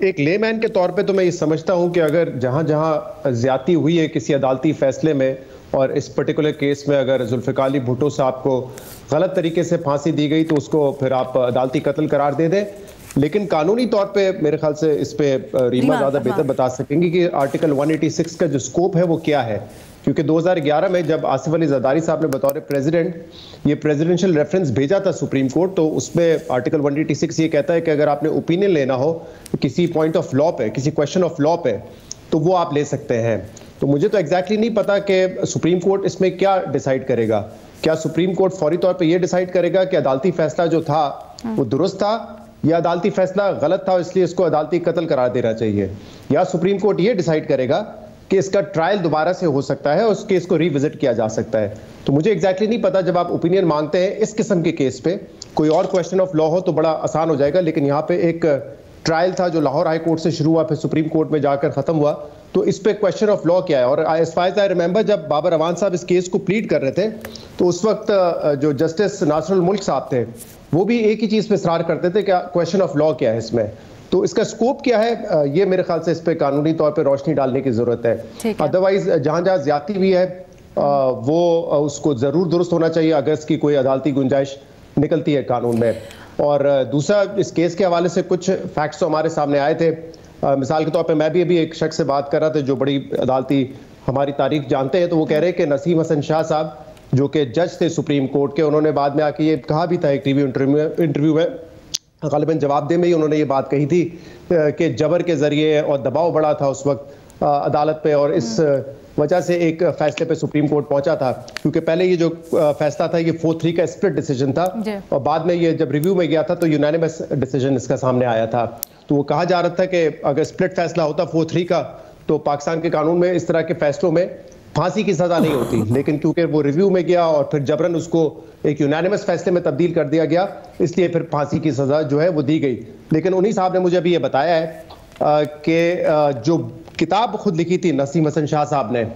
एक लेमैन के तौर पे तो मैं ये समझता हूं कि अगर जहां जहां ज्यादती हुई है किसी अदालती फैसले में, और इस पर्टिकुलर केस में अगर जुल्फ़िकार अली भुट्टो साहब को गलत तरीके से फांसी दी गई तो उसको फिर आप अदालती कत्ल करार दे दें। लेकिन कानूनी तौर पे मेरे ख्याल से इस पे रीमा ज़्यादा बेहतर बता सकेंगी कि आर्टिकल 186 का जो स्कोप है वो क्या है, क्योंकि 2011 में जब आसिफ अली जरदारी साहब ने बतौर प्रेसिडेंट ये प्रेसिडेंशियल रेफरेंस भेजा था सुप्रीम कोर्ट, तो उसमें आर्टिकल 186 ये कहता है कि अगर आपने ओपिनियन लेना हो किसी पॉइंट ऑफ लॉ पे, किसी क्वेश्चन ऑफ लॉ पे, तो वो आप ले सकते हैं। तो मुझे तो एग्जैक्टली नहीं पता कि सुप्रीम कोर्ट इसमें क्या डिसाइड करेगा। क्या सुप्रीम कोर्ट फौरी तौर पे ये डिसाइड करेगा कि अदालती फैसला जो था वो दुरुस्त था, या अदालती फैसला गलत था इसलिए इसको अदालती कत्ल करार देना चाहिए, या सुप्रीम कोर्ट ये डिसाइड करेगा कि इसका ट्रायल दोबारा से हो सकता है और उस केस को रिविजिट किया जा सकता है। तो मुझे एग्जैक्टली नहीं पता। जब आप ओपिनियन मांगते हैं इस किस्म के केस पे, कोई और क्वेश्चन ऑफ लॉ हो तो बड़ा आसान हो जाएगा, लेकिन यहाँ पे एक ट्रायल था जो लाहौर हाई कोर्ट से शुरू हुआ, फिर सुप्रीम कोर्ट में जाकर खत्म हुआ, तो इस पे क्वेश्चन ऑफ लॉ क्या है। और as far as I remember जब बाबर अवान साहब इस केस को प्लीड कर रहे थे तो उस वक्त जो जस्टिस नासरुल मुल्क साहब थे वो भी एक ही चीज पे इसरार करते थे कि क्वेश्चन ऑफ लॉ क्या है इसमें, तो इसका स्कोप क्या है, ये मेरे ख्याल से इस पे कानूनी तौर पे रोशनी डालने की जरूरत है। अदरवाइज जहां जहां ज्यादती हुई है वो उसको जरूर दुरुस्त होना चाहिए अगर इसकी कोई अदालती गुंजाइश निकलती है कानून में। और दूसरा, इस केस के हवाले से कुछ फैक्ट्स तो हमारे सामने आए थे। मिसाल के तौर पे मैं भी अभी एक शख्स से बात कर रहा था जो बड़ी अदालती हमारी तारीख जानते हैं, तो वो कह रहे हैं कि नसीम हसन शाह साहब जो कि जज थे सुप्रीम कोर्ट के, उन्होंने बाद में आके ये कहा भी था एक टीवी इंटरव्यू में, गालिबन जवाबदेह में ही उन्होंने ये बात कही थी कि जबर के जरिए और दबाव बड़ा था उस वक्त अदालत पे, और इस वजह से एक फैसले पे सुप्रीम कोर्ट पहुंचा था। क्योंकि पहले ये जो फैसला था ये 4-3 का स्प्लिट डिसीजन था, और बाद में ये जब रिव्यू में गया था तो यूनानिमस डिसीजन इसका सामने आया था। तो वो कहा जा रहा था कि अगर स्प्लिट फैसला होता 4-3 का तो पाकिस्तान के कानून में इस तरह के फैसलों में फांसी की सजा नहीं होती, लेकिन क्योंकि वो रिव्यू में गया और फिर जबरन उसको एक यूनानिमस फैसले में तब्दील कर दिया गया, इसलिए फिर फांसी की सजा जो है वो दी गई। लेकिन उन्हीं साहब ने मुझे अभी ये बताया है कि जो किताब खुद लिखी थी नसीम हसन शाह साहब ने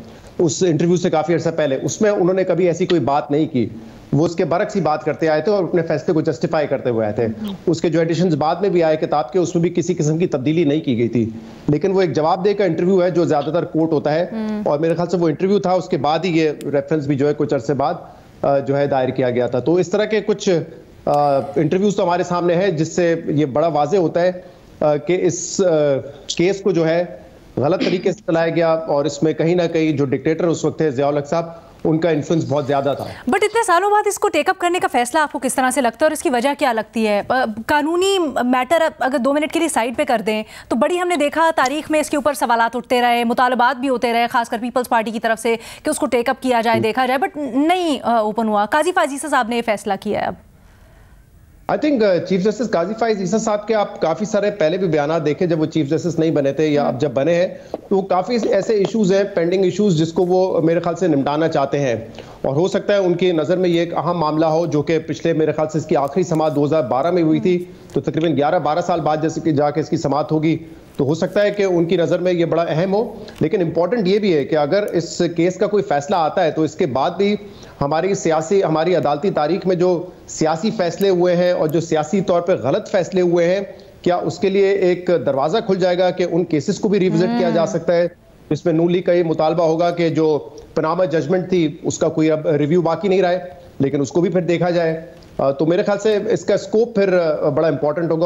उस इंटरव्यू से काफी अर्सा पहले, उसमें उन्होंने कभी ऐसी कोई बात नहीं की। वो उसके बरक्स ही बात करते आए थे और अपने फैसले को जस्टिफाई करते हुए आए थे। उसके जो एडिशंस बाद में भी आए किताब के, उसमें भी किसी किस्म की तब्दीली नहीं की गई थी। लेकिन वो एक जवाबदेह का इंटरव्यू है जो ज्यादातर कोर्ट होता है, और मेरे ख्याल से वो इंटरव्यू था, उसके बाद ही ये रेफरेंस भी जो है कुछ अरसे बाद जो है दायर किया गया था। तो इस तरह के कुछ इंटरव्यूज तो हमारे सामने है जिससे ये बड़ा वाजे होता है कि इस केस को जो है गलत तरीके से चलाया गया, और इसमें कहीं ना कहीं जो डिक्टेटर उस वक्त थे ज़िया-उल-हक साहब, उनका इन्फ्लुएंस बहुत ज्यादा था। बट इतने सालों बाद इसको टेकअप करने का फैसला आपको किस तरह से लगता है और इसकी वजह क्या लगती है? कानूनी मैटर अगर 2 मिनट के लिए साइड पे कर दें तो बड़ी हमने देखा तारीख में इसके ऊपर सवालात उठते रहे, मुतालबात भी होते रहे, खासकर पीपल्स पार्टी की तरफ से कि उसको टेकअप किया जाए, देखा जाए, बट नहीं ओपन हुआ। काजी फाजीसा साहब ने ये फैसला किया है। अब आई थिंक चीफ जस्टिस काजी फाइज ईसा साहब के आप काफी सारे पहले भी बयान देखे जब वो चीफ जस्टिस नहीं बने थे या अब जब बने हैं, तो काफी ऐसे इश्यूज हैं, पेंडिंग इश्यूज, जिसको वो मेरे ख्याल से निपटाना चाहते हैं। और हो सकता है उनकी नजर में ये एक अहम मामला हो जो कि पिछले मेरे ख्याल से इसकी आखिरी समाअत 2012 में हुई थी, तो तकरीबन 11-12 साल बाद जैसे कि जाके इसकी समाअत होगी, तो हो सकता है कि उनकी नज़र में ये बड़ा अहम हो। लेकिन इंपॉर्टेंट ये भी है कि अगर इस केस का कोई फैसला आता है तो इसके बाद भी हमारी अदालती तारीख में जो सियासी फैसले हुए हैं और जो सियासी तौर पे गलत फैसले हुए हैं, क्या उसके लिए एक दरवाज़ा खुल जाएगा कि उन केसेस को भी रिविजिट किया जा सकता है। इसमें नूली का ये मुतालबा होगा कि जो पनामा जजमेंट थी उसका कोई अब रिव्यू बाकी नहीं रहा है, लेकिन उसको भी फिर देखा जाए। तो मेरे ख्याल से इसका स्कोप फिर बड़ा इंपॉर्टेंट होगा।